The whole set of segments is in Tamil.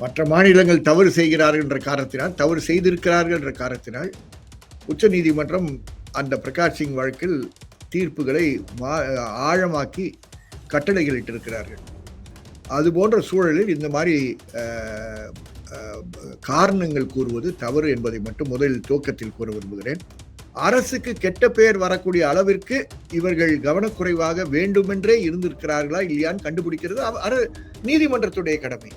மற்ற மாநிலங்கள் தவறு செய்கிறார்கள் என்ற காரணத்தினால், தவறு செய்திருக்கிறார்கள் என்ற காரணத்தினால் உச்சநீதிமன்றம் அந்த பிரகாஷ் சிங் வழக்கில் தீர்ப்புகளை ஆழமாக்கி கட்டளைகள் இட்டிருக்கிறார்கள். அது போன்ற சூழலில் இந்த மாதிரி காரணங்கள் கூறுவது தவறு என்பதை மட்டும் முதலில் துவக்கத்தில் கூற விரும்புகிறேன். அரசுக்கு கெட்ட பெயர் வரக்கூடிய அளவிற்கு இவர்கள் கவனக்குறைவாக வேண்டுமென்றே இருந்திருக்கிறார்களா இல்லையான்னு கண்டுபிடிக்கிறது நீதிமன்றத்துடைய கடமை.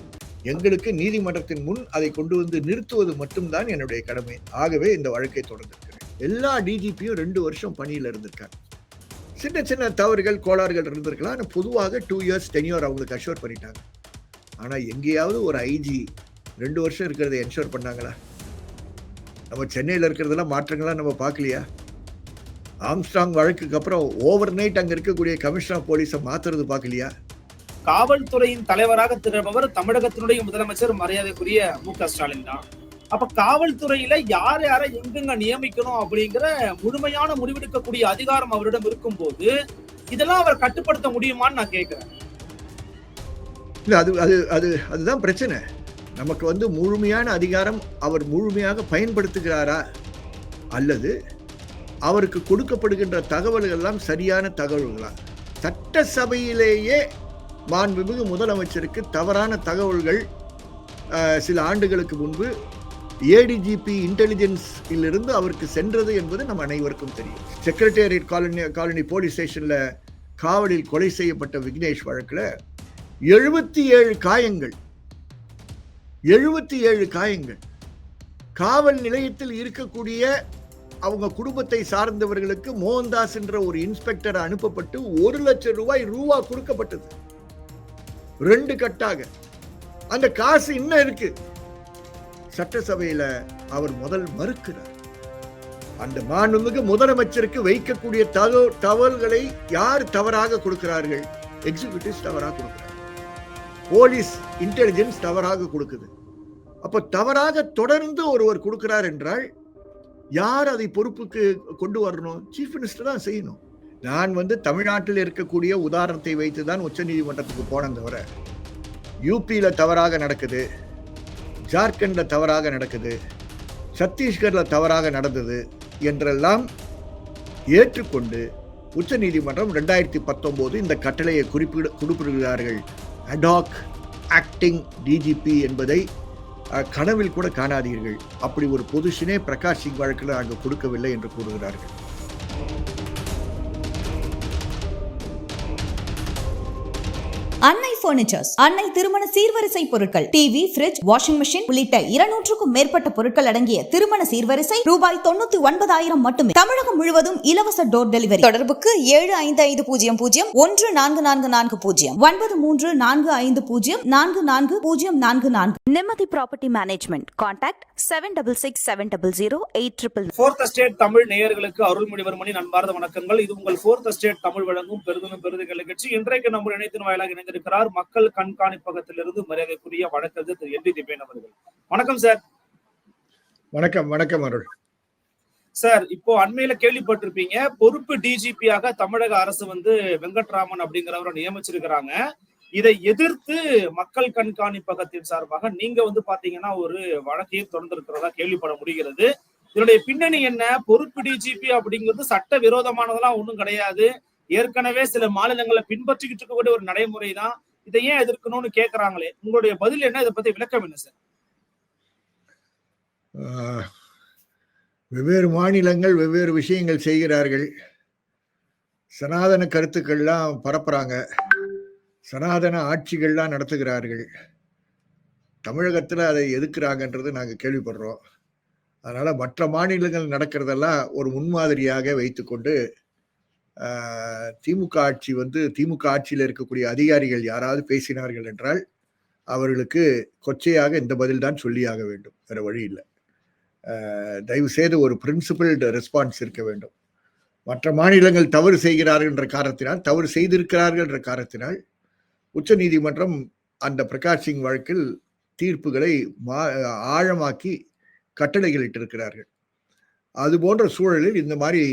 எங்களுக்கு நீதிமன்றத்தின் முன் அதை கொண்டு வந்து நிறுத்துவது மட்டும்தான் என்னுடைய கடமை. ஆகவே இந்த வழக்கை தொடர்ந்திருக்கிறேன். எல்லா டிஜிபியும் 2 வருஷம் பணியில் இருந்திருக்காங்க. சின்ன சின்ன தவறுகள் கோளாறுகள் இருந்திருக்கலாம். ஆனால் பொதுவாக 2 years டென்யூர் அவங்களுக்கு அஷ்யூர் பண்ணிட்டாங்க. ஆனால் எங்கேயாவது ஒரு ஐஜி 2 வருஷம் இருக்கிறத என்ஷூர் பண்ணாங்களா? நம்ம சென்னையில் இருக்கிறதெல்லாம் மாற்றங்கள்லாம் நம்ம பார்க்கலையா? ஆம்ஸ்ட்ராங் வழக்குக்கு அப்புறம் ஓவர் நைட் அங்கே இருக்கக்கூடிய கமிஷனர் ஆஃப் போலீஸை மாத்துறது பார்க்கலையா? காவல்துறையின் தலைவராக திகழ்பவர் தமிழகத்தினுடைய முதலமைச்சர் மரியாதைக்குரிய மு.க. ஸ்டாலின் தான். அப்ப காவல்துறையில யாரை எங்கெங்க நியமிக்கணும் அப்படிங்கிற முழுமையான முடிவெடுக்கக்கூடிய அதிகாரம் அவரிடம் இருக்கும் போது இதெல்லாம் அவர் கட்டுப்படுத்த முடியுமான்னு நான் கேட்கிறேன். இல்ல, அதுதான் பிரச்சனை. நமக்கு வந்து முழுமையான அதிகாரம் அவர் முழுமையாக பயன்படுத்துகிறாரா, அல்லது அவருக்கு கொடுக்கப்படுகின்ற தகவல்கள் எல்லாம் சரியான தகவல்களா? சட்டசபையிலேயே மாண்புமிகு முதலமைச்சருக்கு தவறான தகவல்கள் சில ஆண்டுகளுக்கு முன்பு ஏடிஜிபி இன்டெலிஜென்ஸில் இருந்து அவருக்கு சென்றது என்பது நம் அனைவருக்கும் தெரியும். செக்ரட்டேரியட் காலனி போலீஸ் ஸ்டேஷன்ல காவலில் கொலை செய்யப்பட்ட விக்னேஷ் வழக்கில் 77 காயங்கள் 77 காயங்கள். காவல் நிலையத்தில் இருக்கக்கூடிய அவங்க குடும்பத்தை சார்ந்தவர்களுக்கு மோகன்தாஸ் என்ற ஒரு இன்ஸ்பெக்டர் அனுப்பப்பட்டு 1 லட்சம் ரூபா கொடுக்கப்பட்டது 2 கட்டாக. அந்த காசு இன்னும் இருக்கு. சட்டசபையில அவர் மறுக்கிறார். அந்த மாண்புமிகு முதலமைச்சருக்கு வைக்கக்கூடிய தகவல்களை யார் தவறாக கொடுக்கிறார்கள்? எக்ஸிகியூட்டிவ்ஸ் தவறாக கொடுக்கிறார், போலீஸ் இன்டெலிஜென்ஸ் தவறாக கொடுக்குது. அப்ப தவறாக தொடர்ந்து ஒருவர் கொடுக்கிறார் என்றால் யார் அதை பொறுப்புக்கு கொண்டு வரணும்? சீஃப் மினிஸ்டர் தான் செய்யணும். நான் வந்து தமிழ்நாட்டில் இருக்கக்கூடிய உதாரணத்தை வைத்துதான் உச்ச நீதிமன்றத்துக்கு போனேன் தவிர, யூபியில தவறாக நடக்குது, ஜார்க்கண்ட்ல தவறாக நடக்குது, சத்தீஸ்கர்ல தவறாக நடந்தது என்றெல்லாம் ஏற்றுக்கொண்டு உச்ச நீதிமன்றம் 2019 இந்த கட்டளையை குறிப்பிடுகிறார்கள். அடாக் ஆக்டிங் டிஜிபி என்பதை கனவில் கூட காணாதீர்கள். அப்படி ஒரு பொசிஷனே பிரகாஷ் சிங் வழக்கில் அங்கு கொடுக்கவில்லை என்று கூறுகிறார்கள். அன்னை பர்னிச்சர்ஸ், அன்னை திருமண சீர்வரிசை பொருட்கள், டிவி, ஃபிரிட்ஜ், வாஷிங் மெஷின் உள்ளிட்ட 200க்கும் மேற்பட்ட பொருட்கள் அடங்கிய திருமண சீர்வரிசை ரூபாய் 99,000 மட்டுமே. தமிழகம் முழுவதும் இலவச டோர் டெலிவரி. தொடர்புக்கு 7550014440 9345044044. நிம்மதி property management. Contact 7667008800. Fourth estate Tamil நேயர்களுக்கு அருள்மொழிவர்மனின் அன்பார்ந்த வணக்கங்கள். இது உங்கள் ஃபோர்த் எஸ்டேட் தமிழ் வழங்கும் பெருது நிகழ்ச்சி. இன்றைக்கு நம்ம இணையத்தின் வாயிலாக இணைந்திருக்கிறார் மக்கள் கண்காணிப்பகத்திலிருந்து மரியாதைக்குரிய வழக்கறிஞர் திரு என் டி திபேன் அவர்கள். வணக்கம் சார். வணக்கம் அருள் சார். இப்போ அண்மையில கேள்விப்பட்டிருப்பீங்க, பொறுப்பு டிஜிபியாக தமிழக அரசு வந்து வெங்கட்ராமன் அப்படிங்கிறவரை நியமிச்சிருக்கிறாங்க. இதை எதிர்த்து மக்கள் கண்காணிப்பகத்தின் சார்பாக நீங்க வந்து பாத்தீங்கன்னா ஒரு வழக்கையும் தொடர்ந்திருக்கிறதா கேள்விப்பட முடிகிறது. இதனுடைய பின்னணி என்ன? பொறுப்பு டிஜிபி அப்படிங்கிறது சட்ட விரோதமானதெல்லாம் ஒண்ணும் கிடையாது. ஏற்கனவே சில மாநிலங்களை பின்பற்றிக்கிட்டு இருக்கக்கூடிய ஒரு நடைமுறை தான். இதை ஏன் எதிர்க்கணும்னு கேட்கிறாங்களே, உங்களுடைய பதில் என்ன? இதை பத்தி விளக்கம் என்ன சார்? வெவ்வேறு மாநிலங்கள் வெவ்வேறு விஷயங்கள் செய்கிறார்கள். சனாதன கருத்துக்கள்லாம் பரப்புறாங்க, சனாதன ஆட்சிகள்லாம் நடத்துகிறார்கள். தமிழகத்தில் அதை எதிர்க்கிறாங்கன்றது நாங்கள் கேள்விப்படுறோம். அதனால மற்ற மாநிலங்கள் நடக்கிறதெல்லாம் ஒரு முன்மாதிரியாக வைத்துக்கொண்டு திமுக ஆட்சியில் இருக்கக்கூடிய அதிகாரிகள் யாராவது பேசினார்கள் என்றால் அவர்களுக்கு கொச்சையாக இந்த பதில் தான் சொல்லியாக வேண்டும். வேற வழி இல்லை. தயவு செய்து ஒரு பிரின்சிபல்டு ரெஸ்பான்ஸ் இருக்க வேண்டும். மற்ற மாநிலங்கள் தவறு செய்கிறார்கள் என்ற காரணத்தினால், தவறு செய்திருக்கிறார்கள் என்ற காரணத்தினால் உச்ச நீதிமன்றம் அந்த பிரகாஷ் சிங் வழக்கில் தீர்ப்புகளை ஆழமாக்கி கட்டளைகள் இட்டிருக்கிறார்கள். அது போன்ற சூழலில் இந்த மாதிரி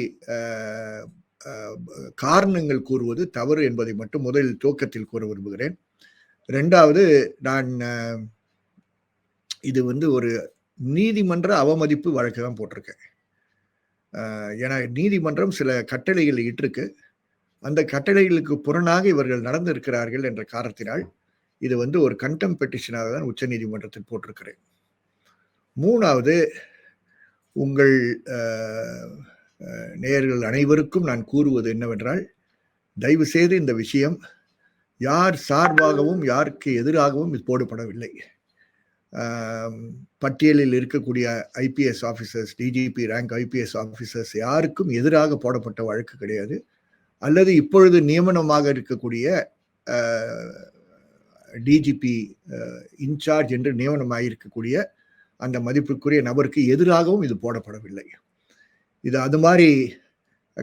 காரணங்கள் கூறுவது தவறு என்பதை மட்டும் முதலில் துவக்கத்தில் கூற விரும்புகிறேன். 2வது, நான் இது வந்து ஒரு நீதிமன்ற அவமதிப்பு வழக்கு தான் போட்டிருக்கேன். ஏன்னா நீதிமன்றம் சில கட்டளைகள் இட்டிருக்கு. அந்த கட்டளைகளுக்கு புறனாக இவர்கள் நடந்திருக்கிறார்கள் என்ற காரணத்தினால் இது வந்து ஒரு கண்டெம் பெட்டிஷனாக தான் உச்ச நீதிமன்றத்தில் போட்டிருக்கிறேன். 3வது, உங்கள் நேயர்கள் அனைவருக்கும் நான் கூறுவது என்னவென்றால், தயவு செய்து இந்த விஷயம் யார் சார்பாகவும் யாருக்கு எதிராகவும் இது போடப்படவில்லை. பட்டியலில் இருக்கக்கூடிய IPS officers, DGP rank IPS officers யாருக்கும் எதிராக போடப்பட்ட வழக்கு கிடையாது. அல்லது இப்பொழுது நியமனமாக இருக்கக்கூடிய டிஜிபி இன்சார்ஜ் என்று நியமனமாக இருக்கக்கூடிய அந்த மதிப்புக்குரிய நபருக்கு எதிராகவும் இது போடப்படவில்லை. இது அது மாதிரி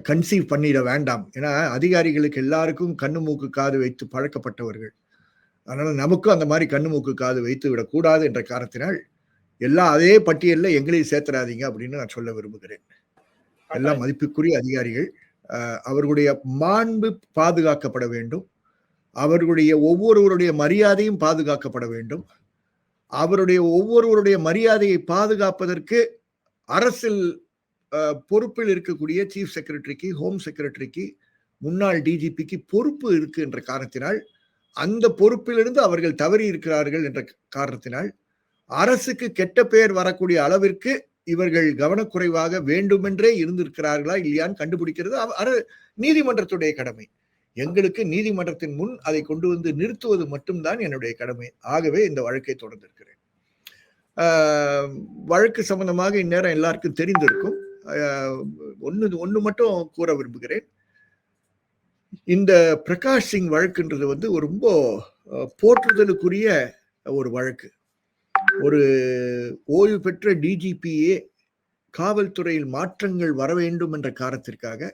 கன்சீவ் பண்ணிட வேண்டாம். ஏன்னா அதிகாரிகளுக்கு எல்லாருக்கும் கண்ணு மூக்கு காது வைத்து பழக்கப்பட்டவர்கள். அதனால நமக்கும் அந்த மாதிரி கண்ணு மூக்கு காது வைத்து விடக்கூடாது என்ற காரணத்தினால் எல்லாம் அதே பட்டியலில் எங்களையும் சேர்த்துறாதீங்க அப்படின்னு நான் சொல்ல விரும்புகிறேன். எல்லாம் மதிப்புக்குரிய அதிகாரிகள். அவர்களுடைய மாண்பு பாதுகாக்கப்பட வேண்டும். அவர்களுடைய ஒவ்வொருவருடைய மரியாதையும் பாதுகாக்கப்பட வேண்டும். அவருடைய ஒவ்வொருவருடைய மரியாதையை பாதுகாப்பதற்கு அரசில் பொறுப்பில் இருக்கக்கூடிய சீஃப் செக்ரட்டரிக்கு, ஹோம் செக்ரட்டரிக்கு, முன்னாள் டிஜிபிக்கு பொறுப்பு இருக்கு என்ற காரணத்தினால், அந்த பொறுப்பிலிருந்து அவர்கள் தவறி இருக்கிறார்கள் என்ற காரணத்தினால் அரசுக்கு கெட்ட பெயர் வரக்கூடிய அளவிற்கு இவர்கள் கவனக்குறைவாக வேண்டுமென்றே இருந்திருக்கிறார்களா இல்லையான்னு கண்டுபிடிக்கிறது நீதிமன்றத்துடைய கடமை. எங்களுக்கு நீதிமன்றத்தின் முன் அதை கொண்டு வந்து நிறுத்துவது மட்டும்தான் என்னுடைய கடமை. ஆகவே இந்த வழக்கை தொடர்ந்திருக்கிறேன். வழக்கு சம்பந்தமாக இந்நேரம் எல்லாருக்கும் தெரிந்திருக்கும். ஒன்று மட்டும் கூற விரும்புகிறேன். இந்த பிரகாஷ் சிங் வழக்குன்றது வந்து ஒரு ரொம்ப போற்றுதலுக்குரிய ஒரு வழக்கு. ஒரு ஓய்வு பெற்ற டிஜிபியே காவல்துறையில் மாற்றங்கள் வர வேண்டும் என்ற காரணத்திற்காக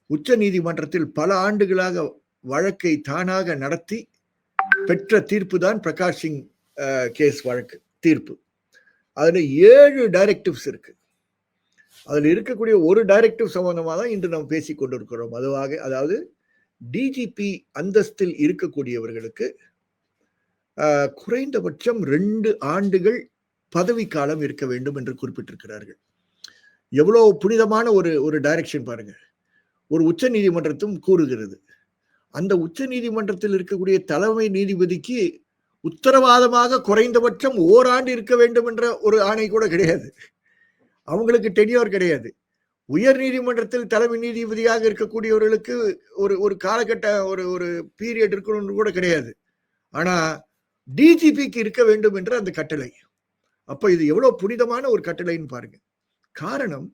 உச்ச நீதிமன்றத்தில் பல ஆண்டுகளாக வழக்கை தானாக நடத்தி பெற்ற தீர்ப்பு தான் பிரகாஷ் சிங் கேஸ் வழக்கு தீர்ப்பு. அதுல 7 டைரக்டிவ்ஸ் இருக்கு. அதுல இருக்கக்கூடிய ஒரு டைரக்டிவ் சம்பந்தமாக தான் இன்று நாம் பேசிக் கொண்டிருக்கிறோம். அதாவது டிஜிபி அந்தஸ்தில் இருக்கக்கூடியவர்களுக்கு குறைந்தபட்சம் 2 ஆண்டுகள் பதவி காலம் இருக்க வேண்டும் என்று குறிப்பிட்டிருக்கிறார்கள். எவ்வளவு புனிதமான ஒரு டைரக்ஷன் பாருங்க. ஒரு உச்ச நீதிமன்றத்தும் கூறுகிறது. அந்த உச்ச நீதிமன்றத்தில் இருக்கக்கூடிய தலைமை நீதிபதிக்கு உத்தரவாதமாக குறைந்தபட்சம் ஓராண்டு இருக்க வேண்டும் என்ற ஒரு ஆணை கூட கிடையாது. அவங்களுக்கு டென்யூர் கிடையாது. உயர் நீதிமன்றத்தில் தலைமை நீதிபதியாக இருக்கக்கூடியவர்களுக்கு ஒரு காலகட்ட ஒரு பீரியட் இருக்கணும்னு கூட கிடையாது. ஆனா டிஜிபிக்கு இருக்க வேண்டும் என்ற அந்த கட்டளை. அப்ப இது எவ்வளவு புனிதமான ஒரு கட்டளைன்னு பாருங்க. காரணம்,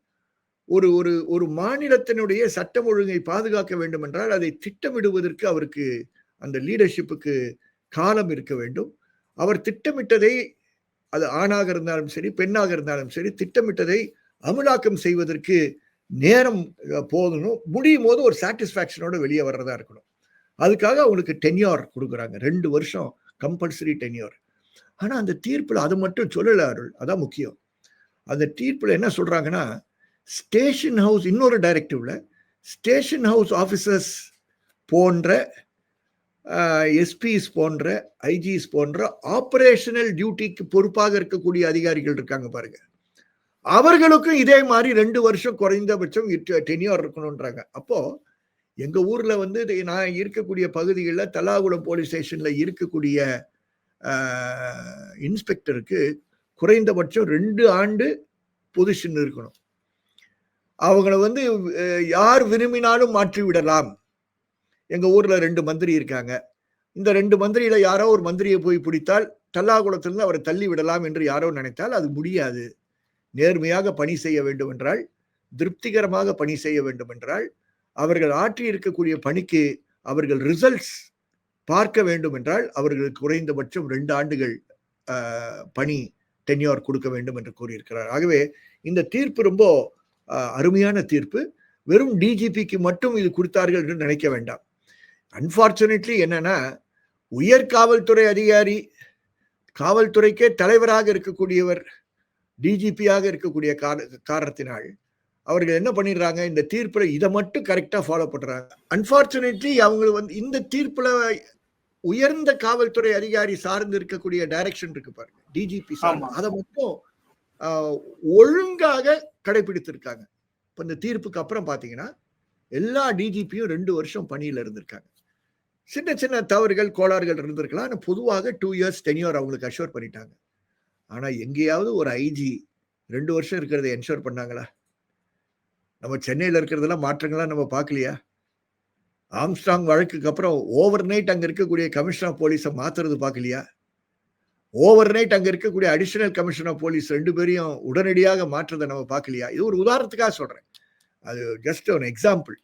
ஒரு மாநிலத்தினுடைய சட்டம் ஒழுங்கை பாதுகாக்க வேண்டும் என்றால் அதை திட்டமிடுவதற்கு அவருக்கு அந்த லீடர்ஷிப்புக்கு காலம் இருக்க வேண்டும். அவர் திட்டமிட்டதை, அது ஆணாக இருந்தாலும் சரி பெண்ணாக இருந்தாலும் சரி, திட்டமிட்டதை அமலாக்கம் செய்வதற்கு நேரம் போதணும். முடியும் போது ஒரு சாட்டிஸ்பாக்சனோட வெளியே வர்றதா இருக்கணும். அதுக்காக அவங்களுக்கு டென்யூர் கொடுக்குறாங்க. 2 வருஷம் கம்பல்சரி டென்யூர். ஆனா அந்த தீர்ப்புல அது மட்டும் சொல்லல அருள். அதான் முக்கியம். அந்த தீர்ப்புல என்ன சொல்றாங்கன்னா, ஸ்டேஷன் ஹவுஸ், இன்னொரு டைரக்டிவ்ல ஸ்டேஷன் ஹவுஸ் ஆபீசர்ஸ் போன்ற எஸ்பிஸ் போன்ற ஐஜிஸ் போன்ற ஆபரேஷனல் டியூட்டிக்கு பொறுப்பாக இருக்கக்கூடிய அதிகாரிகள் இருக்காங்க பாருங்க. அவர்களுக்கும் இதே மாதிரி 2 வருஷம் குறைந்தபட்சம் டென்யூர் இருக்கணும்ன்றாங்க. அப்போ எங்க ஊர்ல வந்து நான் இருக்கக்கூடிய பகுதிகளில் தல்லாகுளம் போலீஸ் ஸ்டேஷன்ல இருக்கக்கூடிய இன்ஸ்பெக்டருக்கு குறைந்தபட்சம் 2 ஆண்டு பொசிஷன் இருக்கணும். அவங்கள வந்து யார் விரும்பினாலும் மாற்றி விடலாம். எங்க ஊர்ல 2 மந்திரி இருக்காங்க. இந்த 2 மந்திரியில யாரோ ஒரு மந்திரியை போய் பிடித்தால் தல்லாகுளத்திலிருந்து அவரை தள்ளி விடலாம் என்று யாரோ நினைத்தால் அது முடியாது. நேர்மையாக பணி செய்ய வேண்டும் என்றால், திருப்திகரமாக பணி செய்ய வேண்டும் என்றால், அவர்கள் ஆற்றி இருக்கக்கூடிய பணிக்கு அவர்கள் ரிசல்ட்ஸ் பார்க்க வேண்டும் என்றால் அவர்களுக்கு குறைந்தபட்சம் 2 ஆண்டுகள் பணி டென்யூர் கொடுக்க வேண்டும் என்று கூறியிருக்கிறார். ஆகவே இந்த தீர்ப்பு ரொம்ப அருமையான தீர்ப்பு. வெறும் டிஜிபிக்கு மட்டும் இது கொடுத்தார்கள் என்று நினைக்க வேண்டாம். அன்பார்ச்சுனேட்லி என்னன்னா, உயர் காவல்துறை அதிகாரி, காவல்துறைக்கே தலைவராக இருக்கக்கூடியவர் டிஜிபியாக இருக்கக்கூடிய காரணத்தினால் அவர்கள் என்ன பண்ணிடுறாங்க, இந்த தீர்ப்புல இதை மட்டும் கரெக்டா ஃபாலோ பண்றாங்க. அன்பார்ச்சுனேட்லி அவங்க வந்து இந்த தீர்ப்புல உயர்ந்த காவல்துறை அதிகாரி சார்ந்து இருக்கக்கூடிய டைரக்ஷன் இருக்கு பாருங்க, டிஜிபி சார்ந்து, அதை மட்டும் ஒழுங்காக கடைபிடித்திருக்காங்க. இப்ப இந்த தீர்ப்புக்கு அப்புறம் பாத்தீங்கன்னா எல்லா டிஜிபியும் 2 வருஷம் பணியில இருந்திருக்காங்க. சின்ன சின்ன தவறுகள் கோளாறுகள் இருந்திருக்கலாம். ஆனா பொதுவாக 2 இயர்ஸ் டென்யூர் அவங்களுக்கு அஷ்யூர் பண்ணிட்டாங்க. ஆனா எங்கேயாவது ஒரு ஐஜி 2 வருஷம் இருக்கிறத என்ஷூர் பண்ணாங்களா? நம்ம சென்னையில இருக்கிறதெல்லாம் மாற்றங்களா நம்ம பார்க்கலையா? ஆம்ஸ்ட்ராங் வழக்குக்கு அப்புறம் ஓவர் நைட் அங்க இருக்கக்கூடிய கமிஷனர் ஆஃப் போலீஸை மாத்துறது பார்க்கலையா? ஓவர் நைட் அங்க இருக்கக்கூடிய அடிஷனல் கமிஷனர் ஆஃப் போலீஸ் 2 பேரையும் உடனடியாக மாற்றதை நம்ம பார்க்கலையா? இது ஒரு உதாரணத்துக்காக சொல்றேன். அது ஜஸ்ட் ஒரு எக்ஸாம்பிள்.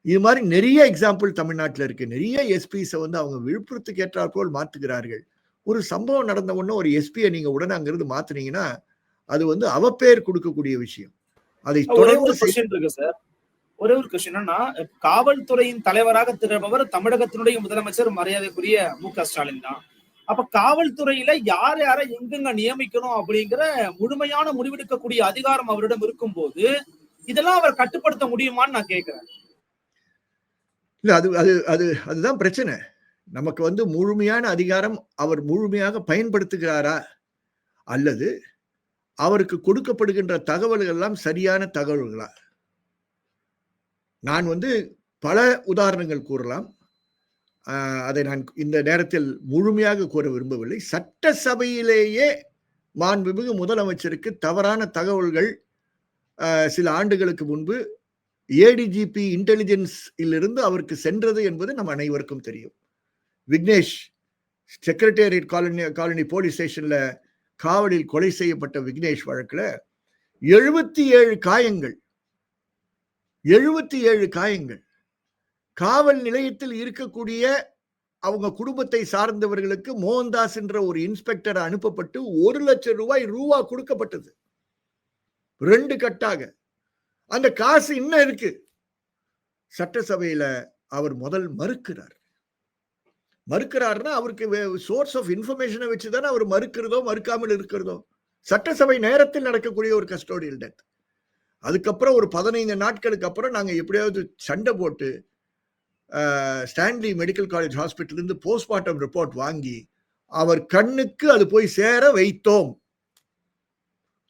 இது மாதிரி நிறைய எக்ஸாம்பிள் தமிழ்நாட்டில் இருக்கு. நிறைய எஸ்பிஸை வந்து அவங்க விழுப்புரத்துக்கு ஏற்றாற்போல் மாத்துகிறார்கள். ஒரு சம்பவம் நடந்த உடனே ஒரு எஸ்பியை நீங்க உடனே அங்கிருந்து மாத்துனீங்கன்னா அது வந்து அவப்பேர் கொடுக்கக்கூடிய விஷயம். அதை தொடர்ந்து இருக்கு சார். ஒரே ஒரு கொஸ்டின் என்னன்னா, காவல்துறையின் தலைவராக திகழ்பவர் தமிழகத்தினுடைய முதலமைச்சர் மரியாதைக்குரிய மு.க. ஸ்டாலின் தான். அப்ப காவல்துறையில யார் யாரை எங்கெங்க நியமிக்கணும் அப்படிங்கிற முழுமையான முடிவெடுக்கக்கூடிய அதிகாரம் அவரிடம் இருக்கும் போது இதெல்லாம் அவர் கட்டுப்படுத்த முடியுமான்னு நான் கேட்கிறேன். இல்ல, அதுதான் பிரச்சனை. நமக்கு வந்து முழுமையான அதிகாரம் அவர் முழுமையாக பயன்படுத்துகிறாரா, அல்லது அவருக்கு கொடுக்கப்படுகின்ற தகவல்கள் எல்லாம் சரியான தகவல்களா? நான் வந்து பல உதாரணங்கள் கூறலாம். அதை நான் இந்த நேரத்தில் முழுமையாக கூற விரும்பவில்லை. சட்டசபையிலேயே மாண்புமிகு முதலமைச்சருக்கு தவறான தகவல்கள் சில ஆண்டுகளுக்கு முன்பு ஏடிஜிபி இன்டெலிஜென்ஸ் இருந்து அவருக்கு சென்றது என்பது நம் அனைவருக்கும் தெரியும். விக்னேஷ் செக்ரட்டேரியட் காலனி போலீஸ் ஸ்டேஷன்ல காவலில் கொலை செய்யப்பட்ட விக்னேஷ் வழக்குல 77 காயங்கள் 77 காயங்கள். காவல் நிலையத்தில் இருக்கக்கூடிய அவங்க குடும்பத்தை சார்ந்தவர்களுக்கு மோகன்தாஸ் என்ற ஒரு இன்ஸ்பெக்டர் அனுப்பப்பட்டு 1 லட்சம் ரூபா கொடுக்கப்பட்டது 2 கட்டாக. அந்த காசு இன்னும் இருக்கு. சட்டசபையில அவர் முதல் மறுக்கிறார்னா அவருக்கு சோர்ஸ் ஆஃப் இன்ஃபர்மேஷனை வச்சுதானே அவர் மறுக்கிறதோ மறுக்காமல் இருக்கிறதோ. சட்டசபை நேரத்தில் நடக்கக்கூடிய ஒரு கஸ்டோடியல் டெத். அதுக்கப்புறம் ஒரு 15 நாட்களுக்கு அப்புறம் நாங்க எப்படியாவது சண்டை போட்டு ஸ்டான்லி மெடிக்கல் காலேஜ் ஹாஸ்பிட்டல் இருந்து போஸ்ட்மார்ட்டம் ரிப்போர்ட் வாங்கி அவர் கண்ணுக்கு அது போய் சேர வைத்தோம்.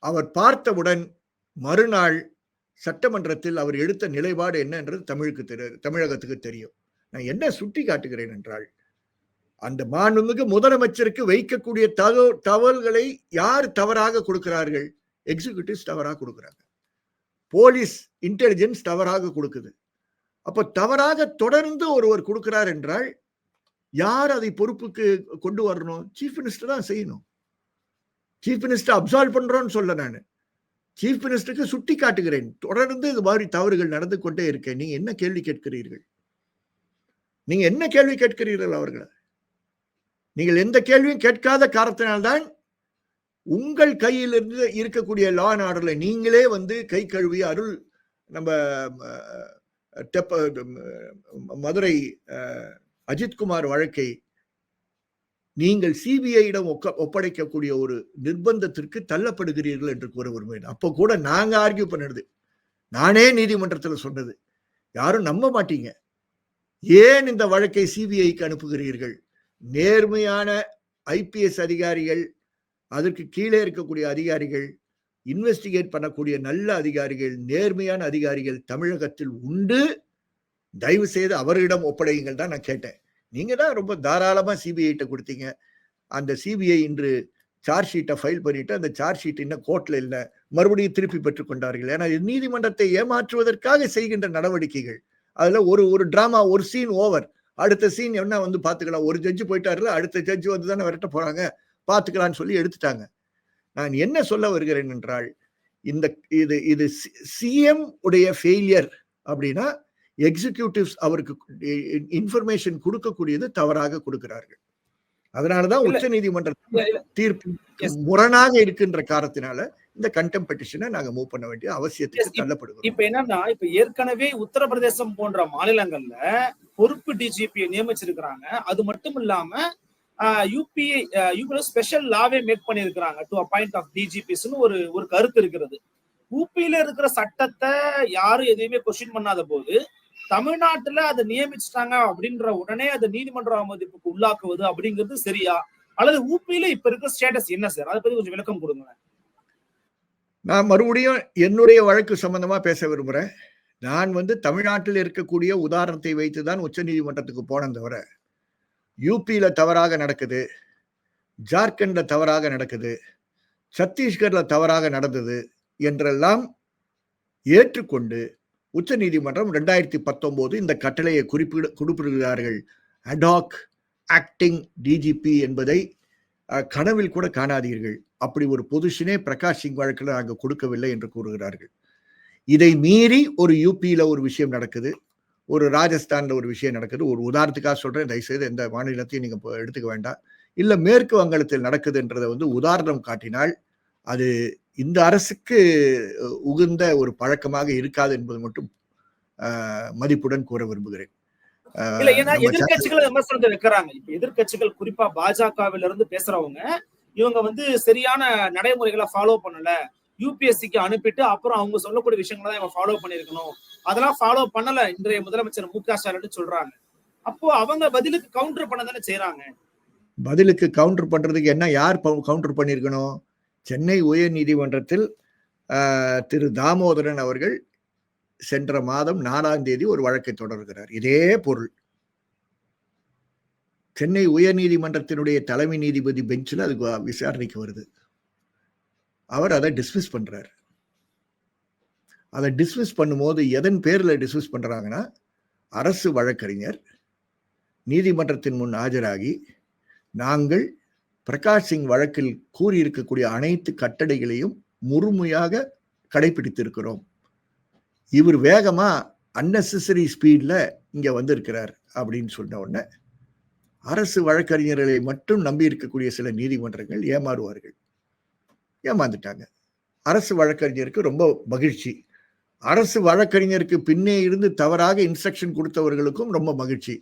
அவர் பார்த்தவுடன் மறுநாள் சட்டமன்றத்தில் அவர் எடுத்த நிலைப்பாடு என்ன என்றது தமிழகத்துக்கு தெரியும். நான் என்ன சுட்டி காட்டுகிறேன் என்றால், அந்த மாண்புமிகு முதலமைச்சருக்கு வைக்கக்கூடிய தகவல்களை யார் தவறாக கொடுக்கிறார்கள்? எக்ஸிகியூட்டிவ்ஸ் தவறாக கொடுக்கிறாங்க, போலீஸ் இன்டெலிஜென்ஸ் தவறாக கொடுக்குது. அப்ப தவறாக தொடர்ந்து ஒருவர் கொடுக்கிறார் என்றால் யார் அதை பொறுப்புக்கு கொண்டு வரணும்? சீஃப் மினிஸ்டர் தான் செய்யணும். சீஃப் மினிஸ்டர் அப்சால்வ் பண்றோம்னு சொல்ல நான் சீஃப் மினிஸ்டருக்கு சுட்டி காட்டுகிறேன். தொடர்ந்து இது மாதிரி தவறுகள் நடந்து கொண்டே இருக்கேன். நீங்க என்ன கேள்வி கேட்கிறீர்கள்? அவர்களை நீங்கள் எந்த கேள்வியும் கேட்காத காரணத்தினால்தான் உங்கள் கையில் இருந்து இருக்கக்கூடிய லா அண்ட் ஆர்டர்ல நீங்களே வந்து கை கழுவி நம்ம மதுரை அஜித்குமார் வழக்கை நீங்கள் சிபிஐயிடம் ஒப்படைக்கக்கூடிய ஒரு நிர்பந்தத்திற்கு தள்ளப்படுகிறீர்கள் என்று கூற விரும்புகிறேன். அப்போ கூட நாங்க ஆர்கியூ பண்ணது, நானே நீதிமன்றத்தில் சொன்னது, யாரும் நம்ப மாட்டீங்க. ஏன் இந்த வழக்கை சிபிஐக்கு அனுப்புகிறீர்கள்? நேர்மையான ஐபிஎஸ் அதிகாரிகள், அதற்கு கீழே இருக்கக்கூடிய அதிகாரிகள், இன்வெஸ்டிகேட் பண்ணக்கூடிய நல்ல அதிகாரிகள், நேர்மையான அதிகாரிகள் தமிழகத்தில் உண்டு. தயவு செய்து அவர்களிடம் ஒப்படையுங்கள் தான் நான் கேட்டேன். நீங்க தான் ரொம்ப தாராளமா சிபிஐ கொடுத்தீங்க. அந்த சிபிஐ இன்று சார்ஜ் ஷீட்டை ஃபைல் பண்ணிட்டு அந்த சார்ஜ் ஷீட் இன்னும் கோர்ட்ல இல்லை, மறுபடியும் திருப்பி பெற்றுக் கொண்டார்கள். ஏன்னா நீதிமன்றத்தை ஏமாற்றுவதற்காக செய்கின்ற நடவடிக்கைகள். அதுல ஒரு டிராமா, ஒரு சீன் ஓவர், அடுத்த சீன் என்ன வந்து பாத்துக்கலாம். ஒரு ஜட்ஜு போயிட்டாருல, அடுத்த ஜட்ஜு வந்து தானே விரட்ட போறாங்க, பாத்துக்கலான்னு சொல்லி எடுத்துட்டாங்க. நான் என்ன சொல்ல வருகிறேன் என்றால், இது சிஎம் உடைய ஃபெயிலியர் அப்படின்னா எக்ஸிகியூட்டிவ்ஸ் அவருக்கு இன்ஃபர்மேஷன் கொடுக்கக்கூடியது தவறாக கொடுக்கிறார்கள். அதனாலதான் உச்ச நீதிமன்ற தீர்ப்பு முரணாக இருக்கின்ற காரணத்தினால இந்த கண்டெம்ட் பெட்டிஷனை நாங்க மூவ் பண்ண வேண்டிய அவசியத்துக்கு தள்ளப்படுகிறோம். இப்ப என்னன்னா, இப்ப ஏற்கனவே உத்தரப்பிரதேசம் போன்ற மாநிலங்கள்ல பொறுப்பு டிஜிபியை நியமிச்சிருக்கிறாங்க. அது மட்டும் இல்லாம யூபி ஸ்பெஷல் லாவே மேக் பண்ணிருக்கிறாங்க டு அப்பாயிண்ட் ஆஃப் டிஜிபிஸ்னு ஒரு கருத்து இருக்கிறது. யூபியில இருக்கிற சட்டத்தை யாரும் எதையுமே கொஸ்டின் பண்ணாத போது தமிழ்நாட்டுல அதை நியமிச்சிட்டாங்க அப்படின்ற உடனே அதை நீதிமன்ற அவமதிப்புக்கு உள்ளாக்குவது அப்படிங்கிறது சரியா, அல்லது ஊபியில இப்ப இருக்க ஸ்டேட்டஸ் என்ன சார்? அதை பத்தி கொஞ்சம் விளக்கம் கொடுங்க. நான் மறுபடியும் என்னுடைய வழக்கு சம்பந்தமா பேச விரும்புறேன். நான் தமிழ்நாட்டில் இருக்கக்கூடிய உதாரணத்தை வைத்துதான் உச்ச நீதிமன்றத்துக்கு போனேன் தவிர, யூபியில தவறாக நடக்குது, ஜார்க்கண்ட்ல தவறாக நடக்குது, சத்தீஸ்கர்ல தவறாக நடந்தது என்றெல்லாம் ஏற்றுக்கொண்டு உச்ச நீதிமன்றம் 2019 இந்த கட்டளையை குறிப்பிடுகிறார்கள். அடாக் ஆக்டிங் டிஜிபி என்பதை கனவில் கூட காணாதீர்கள். அப்படி ஒரு பொசிஷனே பிரகாஷ் சிங் வழக்கில் நாங்கள் கொடுக்கவில்லை என்று கூறுகிறார்கள். இதை மீறி ஒரு யூபியில ஒரு விஷயம் நடக்குது, ஒரு ராஜஸ்தான்ல ஒரு விஷயம் நடக்குது. ஒரு உதாரணத்துக்காக சொல்றேன், தயவுசெய்து எந்த மாநிலத்தையும் நீங்க எடுத்துக்க வேண்டாம். இல்ல மேற்கு வங்கத்தில் நடக்குதுன்றதை உதாரணம் காட்டினால் அது இந்த அரசுக்கு உகந்த ஒரு பழக்கமாக இருக்காது என்பது மட்டும் மதிப்புடன் கூற விரும்புகிறேன். இல்ல, ஏன்னா எதிர்கட்சிகள் விமர்சனத்தை வைக்கிறாங்க. இப்ப எதிர்கட்சிகள் குறிப்பா பாஜகவில இருந்து பேசுறவங்க, இவங்க சரியான நடைமுறைகளை ஃபாலோ பண்ணல, யூபிஎஸ்சிக்கு அனுப்பிட்டு அப்புறம் அவங்க சொல்லக்கூடிய விஷயங்களை தான் இவங்க ஃபாலோ பண்ணிருக்கணும், அதெல்லாம் ஃபாலோ பண்ணல இன்றைய முதலமைச்சர் மு.க. ஸ்டாலின் சொல்றாங்க. அப்போ அவங்க பதிலுக்கு கவுண்டர் பண்ண தானே செய்யறாங்க. பதிலுக்கு கவுண்டர் பண்றதுக்கு என்ன, யார் கவுண்டர் பண்ணிருக்கணும்? சென்னை உயர் நீதிமன்றத்தில் திரு தாமோதரன் அவர்கள் சென்ற மாதம் 4ஆம் தேதி ஒரு வழக்கை தொடர்கிறார். இதே பொருள் சென்னை உயர் நீதிமன்றத்தினுடைய தலைமை நீதிபதி பெஞ்சில் அது விசாரணைக்கு வருது. அவர் அதை டிஸ்மிஸ் பண்றார். அதை டிஸ்மிஸ் பண்ணும்போது எதன் பேர்ல டிஸ்மிஸ் பண்றாங்கன்னா, அரசு வழக்கறிஞர் நீதிமன்றத்தின் முன் ஆஜராகி நாங்கள் பிரகாஷ் சிங் வழக்கில் கூறியிருக்கக்கூடிய அனைத்து கட்டளைகளையும் முழுமையாக கடைபிடித்திருக்கிறோம், இவர் வேகமா அன்னெசரி ஸ்பீட்ல இங்க வந்திருக்கிறார் அப்படின்னு சொன்ன உடனே அரசு வழக்கறிஞர்களை மட்டும் நம்பி இருக்கக்கூடிய சில நீதிமன்றங்கள் ஏமாறுவார்கள். ஏமாந்துட்டாங்க. அரசு வழக்கறிஞருக்கு ரொம்ப மகிழ்ச்சி. அரசு வழக்கறிஞருக்கு பின்னே இருந்து தவறாக இன்ஸ்ட்ரக்ஷன் கொடுத்தவர்களுக்கும் ரொம்ப மகிழ்ச்சி.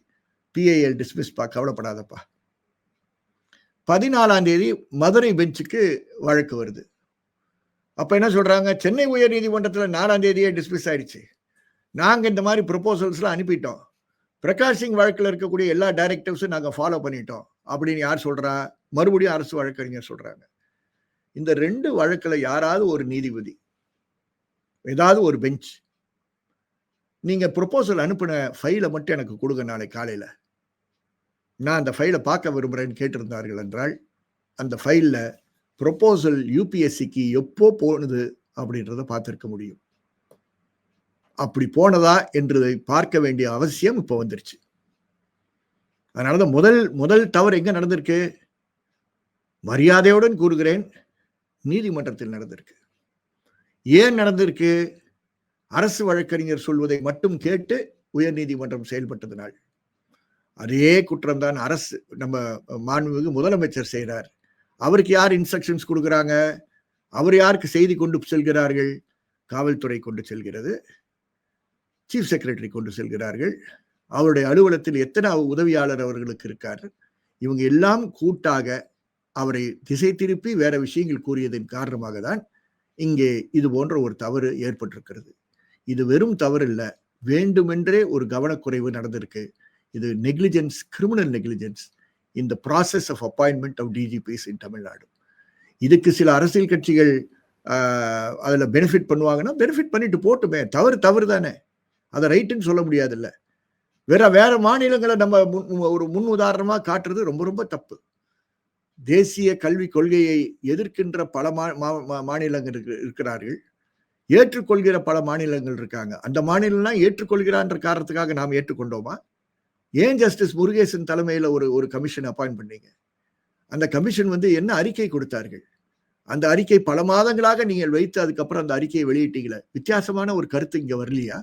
பிஐஎல் டிஸ்மிஸ் பா, கவலைப்படாதப்பா. 14ஆம் தேதி மதுரை பெஞ்சுக்கு வழக்கு வருது. அப்ப என்ன சொல்றாங்க, சென்னை உயர் நீதிமன்றத்துல 4ஆம் தேதியே டிஸ்மிஸ் ஆயிடுச்சு, நாங்க இந்த மாதிரி ப்ரொபோசல்ஸ்லாம் அனுப்பிட்டோம், பிரகாஷ் சிங் வழக்கில் இருக்கக்கூடிய எல்லா டைரக்டிவ்ஸும் நாங்க ஃபாலோ பண்ணிட்டோம் அப்படின்னு யார் சொல்றா? மறுபடியும் அரசு வழக்கறிஞர் சொல்றாங்க. இந்த 2 வழக்குல யாராவது ஒரு நீதிபதி, ஏதாவது ஒரு பெஞ்ச், நீங்க ப்ரொபோசல் அனுப்பின ஃபைலை மட்டும் எனக்கு கொடுங்க, நாளை காலையில நான் அந்த ஃபைலை பார்க்க விரும்புறேன்னு கேட்டிருந்தார்கள் என்றால், அந்த ஃபைல்ல ப்ரொபோசல் யூபிஎஸ்சிக்கு எப்போ போனது அப்படின்றத பார்த்திருக்க முடியும். அப்படி போனதா என்றதை பார்க்க வேண்டிய அவசியம் இப்ப வந்துருச்சு. அதனாலதான் முதல் தவறு எங்க நடந்திருக்கு? மரியாதையுடன் கூறுகிறேன், நீதிமன்றத்தில் நடந்திருக்கு. ஏன் நடந்திருக்கு? அரசு வழக்கறிஞர் சொல்வதை மட்டும் கேட்டு உயர் நீதிமன்றம் செயல்பட்டதனால். அதே குற்றம் தான் அரசு நம்ம மாண்புமிகு முதலமைச்சர் செய்கிறார். அவருக்கு யார் இன்ஸ்ட்ரக்ஷன்ஸ் கொடுக்குறாங்க? அவர் யாருக்கு செய்தி கொண்டு செல்கிறார்கள்? காவல்துறை கொண்டு செல்கிறது, சீஃப் செக்ரட்டரி கொண்டு செல்கிறார்கள். அவருடைய அலுவலகத்தில் எத்தனை உதவியாளர் அவர்களுக்கு இருக்கார்? இவங்க எல்லாம் கூட்டாக அவரை திசை திருப்பி வேற விஷயங்கள் கூறியதன் காரணமாக தான் இங்கே இது போன்ற ஒரு தவறு ஏற்பட்டிருக்கிறது. இது வெறும் தவறு இல்லை, வேண்டுமென்றே ஒரு கவனக்குறைவு நடந்திருக்கு. இது negligence, criminal negligence in the process of appointment of DGPs in Tamil Nadu. இதுக்கு சில அரசியல் கட்சிகள் அதில் பெனிஃபிட் பண்ணுவாங்கன்னா பெனிஃபிட் பண்ணிட்டு போட்டுமே, தவறு தானே, அதை ரைட்டுன்னு சொல்ல முடியாது. இல்லை, வேற மாநிலங்களை நம்ம ஒரு முன் உதாரணமா காட்டுறது ரொம்ப ரொம்ப தப்பு. தேசிய கல்விக் கொள்கையை எதிர்க்கின்ற பல மாநிலங்கள் இருக்கிறார்கள், ஏற்றுக்கொள்கிற பல மாநிலங்கள் இருக்காங்க. அந்த மாநிலம்லாம் ஏற்றுக்கொள்கிறான்ற காரணத்துக்காக நாம் ஏற்றுக்கொண்டோமா? ஏன் ஜஸ்டிஸ் முருகேசன் தலைமையில ஒரு கமிஷன் அப்பாயிண்ட் பண்ணீங்க? அந்த கமிஷன் என்ன அறிக்கை கொடுத்தார்கள்? அந்த அறிக்கை பல மாதங்களாக நீங்கள் வைத்து அதுக்கப்புறம் அந்த அறிக்கையை வெளியிட்டீங்களே, வித்தியாசமான ஒரு கருத்து இங்க வரலையா?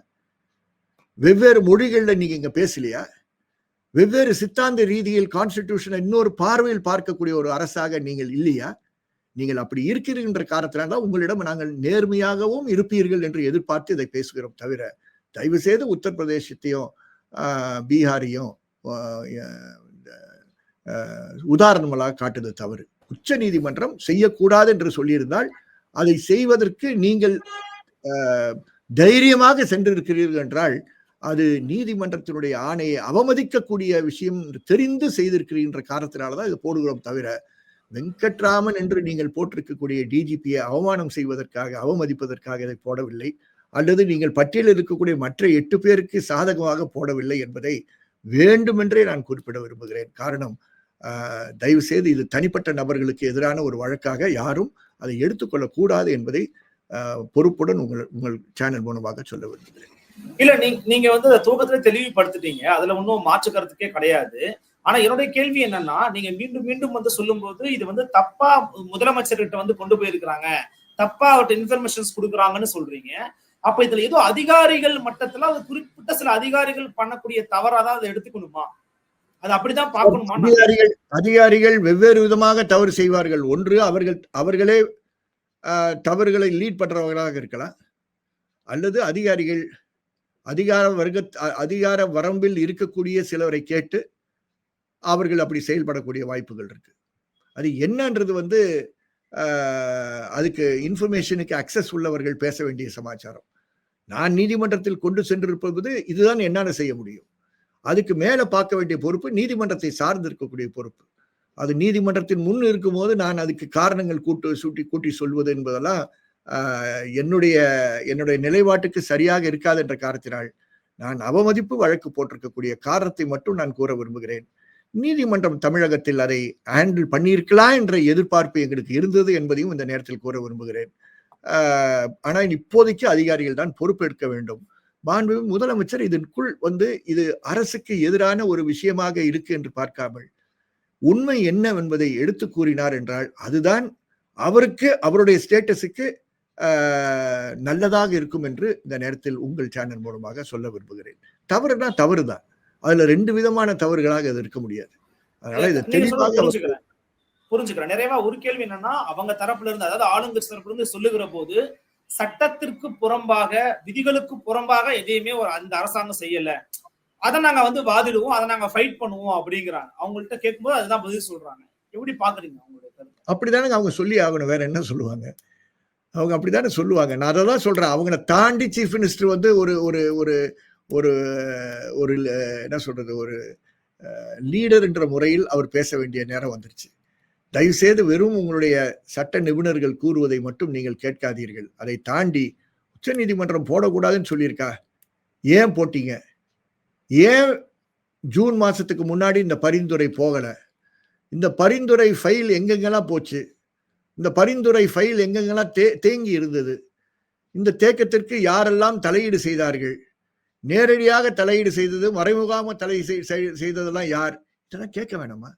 வெவ்வேறு மொழிகள்ல நீங்க இங்க பேசலையா? வெவ்வேறு சித்தாந்த ரீதியில் கான்ஸ்டிடியூஷனை இன்னொரு பார்வையில் பார்க்கக்கூடிய ஒரு அரசாக நீங்கள் இல்லையா? நீங்கள் அப்படி இருக்கிறீன்ற காரணத்தினால்தான் உங்களிடம் நாங்கள் நேர்மையாகவும் இருப்பீர்கள் என்று எதிர்பார்த்து இதை பேசுகிறோம். தவிர தயவு செய்து உத்தரப்பிரதேசத்தையும் பீகாரையும் உதாரணங்களாக காட்டுவது தவறு. உச்ச நீதிமன்றம் செய்யக்கூடாது என்று சொல்லியிருந்தால் அதை செய்வதற்கு நீங்கள் தைரியமாக சென்றிருக்கிறீர்கள் என்றால் அது நீதிமன்றத்தினுடைய ஆணையை அவமதிக்கக்கூடிய விஷயம் தெரிந்து செய்திருக்கிறீன்ற காரணத்தினாலதான் இது போடுகிறோம் தவிர, வெங்கட்ராமன் என்று நீங்கள் போட்டிருக்கக்கூடிய டிஜிபியை அவமானம் செய்வதற்காக, அவமதிப்பதற்காக இதை போடவில்லை, அல்லது நீங்கள் பட்டியலில் இருக்கக்கூடிய மற்ற 8 பேருக்கு சாதகமாக போடவில்லை என்பதை வேண்டுமென்றே நான் குறிப்பிட விரும்புகிறேன். காரணம், தயவு செய்து இது தனிப்பட்ட நபர்களுக்கு எதிரான ஒரு வழக்காக யாரும் அதை எடுத்துக்கொள்ளக்கூடாது என்பதை பொறுப்புடன் உங்கள் சேனல் மூலமாக சொல்ல விரும்புகிறேன். இல்ல, நீங்க வந்து துவக்கத்திலே தெளிவுபடுத்திட்டீங்க, அதுல ஒன்றும் மாற்று கருத்துக்கே கிடையாது. ஆனா என்னுடைய கேள்வி என்னன்னா, நீங்க மீண்டும் மீண்டும் வந்து சொல்லும் போது இது வந்து தப்பா முதலமைச்சர்கிட்ட வந்து கொண்டு போயிருக்கிறாங்க, தப்பா அவர்கிட்ட இன்ஃபர்மேஷன்ஸ் கொடுக்குறாங்கன்னு சொல்றீங்க. அப்ப இதுல ஏதோ அதிகாரிகள் மட்டத்துல அது குறிப்பிட்ட சில அதிகாரிகள் பண்ணக்கூடிய தவறாதான் அதை எடுத்துக்கணுமா? அது அப்படிதான் பார்க்கணுமா? அதிகாரிகள் வெவ்வேறு விதமாக தவறு செய்வார்கள். ஒன்று, அவர்களே தவறுகளை லீட் பண்றவர்களாக இருக்கலாம், அல்லது அதிகாரிகள் அதிகார வரம்பில் இருக்கக்கூடிய சிலவரை கேட்டு அவர்கள் அப்படி செயல்படக்கூடிய வாய்ப்புகள் இருக்கு. அது என்னன்றது வந்து அதுக்கு இன்ஃபர்மேஷனுக்கு அக்சஸ் உள்ளவர்கள் பேச வேண்டிய சமாச்சாரம். நான் நீதிமன்றத்தில் கொண்டு சென்றிருப்பது இதுதான் என்னால செய்ய முடியும். அதுக்கு மேல பார்க்க வேண்டிய பொறுப்பு நீதிமன்றத்தை சார்ந்து இருக்கக்கூடிய பொறுப்பு. அது நீதிமன்றத்தின் முன் இருக்கும்போது நான் அதுக்கு காரணங்கள் கூட்டி சொல்வது என்பதெல்லாம் என்னுடைய நிலைப்பாட்டுக்கு சரியாக இருக்காது என்ற காரணத்தினால் நான் அவமதிப்பு வழக்கு போட்டிருக்கக்கூடிய காரணத்தை மட்டும் நான் கூற விரும்புகிறேன். நீதிமன்றம் தமிழகத்தில் அதை ஹேண்டில் பண்ணியிருக்கலாம் என்ற எதிர்பார்ப்பு எங்களுக்கு இருந்தது என்பதையும் இந்த நேரத்தில் கூற விரும்புகிறேன். ஆனா இப்போதைக்கு அதிகாரிகள் தான் பொறுப்பெடுக்க வேண்டும். மாண்புமிகு முதலமைச்சர் இதற்குள் வந்து இது அரசுக்கு எதிரான ஒரு விஷயமாக இருக்கு என்று பார்க்காமல் உண்மை என்னவென்பதை எடுத்து கூறினார் என்றால் அதுதான் அவருக்கு, அவருடைய ஸ்டேட்டஸுக்கு நல்லதாக இருக்கும் என்று இந்த நேரத்தில் உங்கள் சேனல் மூலமாக சொல்ல விரும்புகிறேன். தவறுனா தவறுதான், அதுல 2 விதமான தவறுகளாக அது இருக்க முடியாது. அதனால இதை தெளிவாக புரிஞ்சுக்கிறேன். நிறைவா ஒரு கேள்வி என்னன்னா, அவங்க தரப்புல இருந்து, அதாவது ஆளுங்கட்சி தரப்புல இருந்து சொல்லுகிற போது சட்டத்திற்கு புறம்பாக, விதிகளுக்கு புறம்பாக எதையுமே அந்த அரசாங்கம் செய்யல, அதை நாங்க வந்து வாதிடுவோம், அதை நாங்க ஃபைட் பண்ணுவோம் அப்படிங்கிறாங்க. அவங்கள்ட்ட கேட்கும்போது அதுதான் பதில் சொல்றாங்க. எப்படி பாக்குறீங்க அவங்களுடைய கருத்து? அப்படித்தானே அவங்க சொல்லி ஆகணும், வேற என்ன சொல்லுவாங்க? அவங்க அப்படித்தானே சொல்லுவாங்க. நான் அதை தான் சொல்றேன். அவங்கள தாண்டி சீஃப் மினிஸ்டர் வந்து ஒரு ஒரு ஒரு ஒரு ஒரு என்ன சொல்றது, ஒரு லீடர் என்ற முறையில் அவர் பேச வேண்டிய நேரம் வந்துருச்சு. தயவு செய்து வெறும் உங்களுடைய சட்ட நிபுணர்கள் கூறுவதை மட்டும் நீங்கள் கேட்காதீர்கள். அதை தாண்டி உச்ச நீதிமன்றம் போடக்கூடாதுன்னு சொல்லியிருக்கா, ஏன் போட்டீங்க? ஏன் ஜூன் மாசத்துக்கு முன்னாடி இந்த பரிந்துரை போகல? இந்த பரிந்துரை ஃபைல் எங்கெங்கெல்லாம் போச்சு? இந்த பரிந்துரை ஃபைல் எங்கெங்கெல்லாம் தேங்கி இருந்தது? இந்த தேக்கத்திற்கு யாரெல்லாம் தலையீடு செய்தார்கள்? நேரடியாக தலையீடு செய்தது, மறைமுகமாக செய்ததெல்லாம் யார்? இதெல்லாம் கேட்க வேணாமா?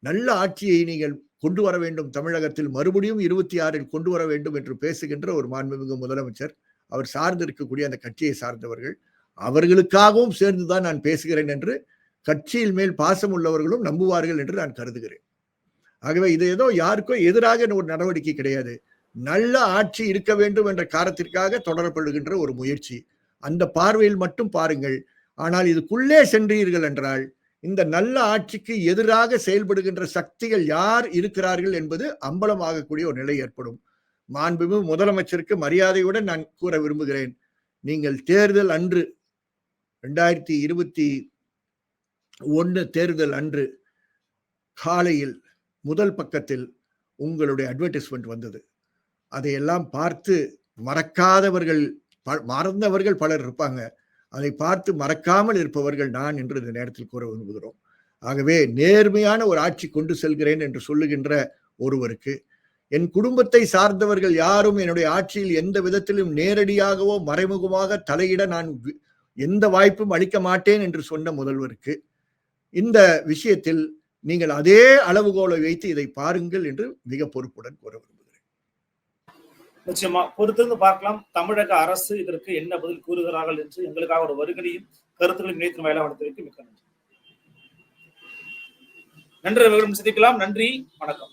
நல்ல ஆட்சியை நீங்கள் கொண்டு வர வேண்டும், தமிழகத்தில் மறுபடியும் 26 கொண்டு வர வேண்டும் என்று பேசுகின்ற ஒரு மாண்புமிகு முதலமைச்சர், அவர் சார்ந்து இருக்கக்கூடிய அந்த கட்சியை சார்ந்தவர்கள், அவர்களுக்காகவும் சேர்ந்துதான் நான் பேசுகிறேன் என்று கட்சியில் மேல் பாசம் உள்ளவர்களும் நம்புவார்கள் என்று நான் கருதுகிறேன். ஆகவே இது ஏதோ யாருக்கோ எதிராக ஒரு நடவடிக்கை கிடையாது. நல்ல ஆட்சி இருக்க வேண்டும் என்ற காரணத்திற்காக தொடரப்படுகின்ற ஒரு முயற்சி. அந்த பார்வையில் மட்டும் பாருங்கள். ஆனால் இதுக்குள்ளே சென்றீர்கள் என்றால் இந்த நல்ல ஆட்சிக்கு எதிராக செயல்படுகின்ற சக்திகள் யார் இருக்கிறார்கள் என்பது அம்பலமாகக்கூடிய ஒரு நிலை ஏற்படும். மாண்புமிகு முதலமைச்சருக்கு மரியாதையுடன் நான் கூற விரும்புகிறேன், நீங்கள் தேர்தல் அன்று 2021 தேர்தல் அன்று காலையில் முதல் பக்கத்தில் உங்களுடைய அட்வர்டைஸ்மெண்ட் வந்தது. அதையெல்லாம் பார்த்து மறந்தவர்கள் பலர் இருப்பாங்க. அதை பார்த்து மறக்காமல் இருப்பவர்கள் நான் என்று இந்த நேரத்தில் கூற விரும்புகிறோம். ஆகவே நேர்மையான ஒரு ஆட்சி கொண்டு செல்கிறேன் என்று சொல்லுகின்ற ஒருவருக்கு, என் குடும்பத்தை சார்ந்தவர்கள் யாரும் என்னுடைய ஆட்சியில் எந்த விதத்திலும் நேரடியாகவோ மறைமுகமாக தலையிட நான் எந்த வாய்ப்பும் அளிக்க மாட்டேன் என்று சொன்ன முதல்வருக்கு இந்த விஷயத்தில் நீங்கள் அதே அளவுகோலை வைத்து இதை பாருங்கள் என்று மிக பொறுப்புடன் கூற விரும்புகிறேன். நிச்சயமா பொறுத்திருந்து பார்க்கலாம் தமிழக அரசு இதற்கு என்ன பதில் கூறுகிறார்கள் என்று. எங்களுக்காக ஒரு வருகையும் கருத்துக்களையும் நினைத்து வயலாவணத்திற்கு மிக்க நன்றி. நன்றி, சந்திக்கலாம். நன்றி, வணக்கம்.